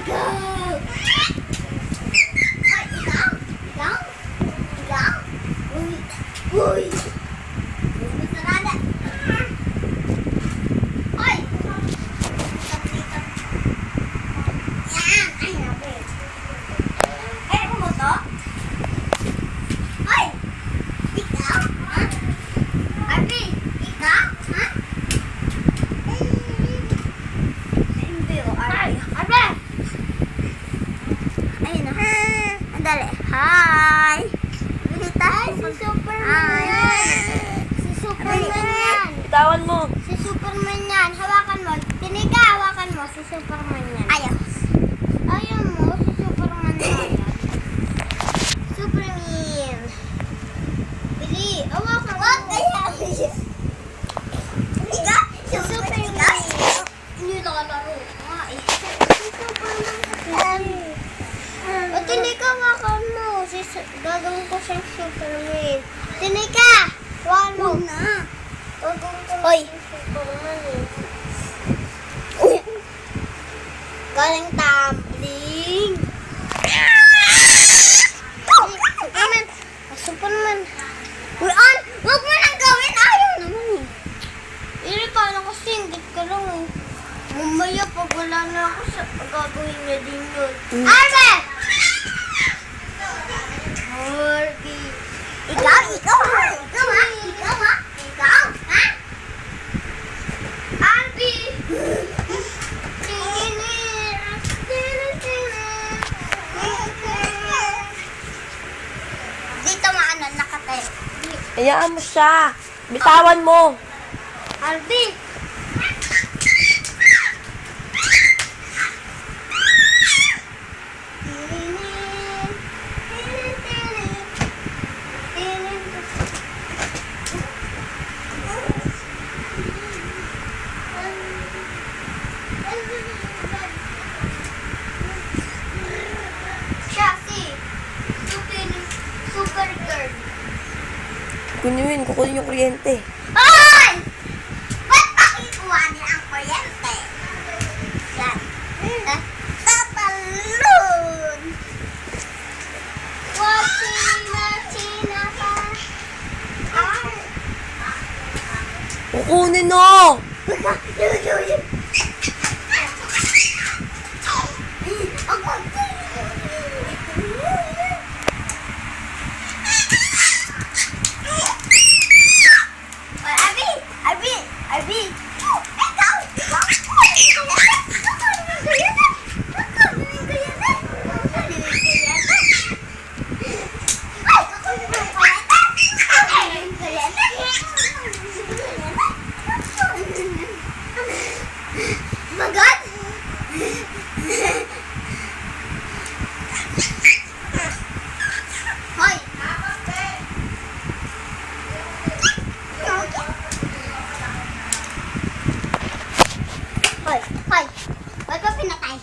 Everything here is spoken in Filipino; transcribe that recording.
Ikaw! Ay, ikaw? Ikaw? Ikaw? Uy! Uy! Masarada! Ay! Yan! Ay, nabi! Ay, ako mo to? Ay! Ikaw? Ha? Abi! Ikaw? Ha? Hindi o, Abi. Abi! Ayun o. Andali. Hi! Bisita. Ay, si Superman Hi. yan. Si Superman yan. Bitawan mo. Si Superman yan. Hawakan mo. Tinika, hawakan mo. Si Superman yan. Ayaw. Ayaw mo, si Superman yan. Superman. Bili, hawakan mo. Wag kaya. Ikaw? Si Superman. Hindi nakalaro. Si Superman kasi. O, tinika, hawakan mo. Gagawin ko siyang Superman. Tinika, hawakan mo. Huwag na. Gagawin ko Hoy. siyang Superman eh. Uy. Galing tumbling. Superman. Superman. Uy, An! Huwag mo nang gawin. Ayaw naman eh. Eh, paano kasi hindi ka lang eh. Mamaya pag wala na ako, gagawin niya din yun. Arbe! Harvey. Ikaw? Ikaw ha? Ikaw ha? Ikaw ha? Ikaw? Ha? Harvey! Dito maano, nakatayo. Hayaan mo siya. Bitawan mo. Harvey! Siya si Super Girl. Kukunin yung kuryente. Hoy! Ba't pakikuha niya ang kuryente? Yan. Tatalon! Wag China pa. Ay! Kukunin no. Magod! Hoy! Hoy! Hoy! Ba't ba pinatay?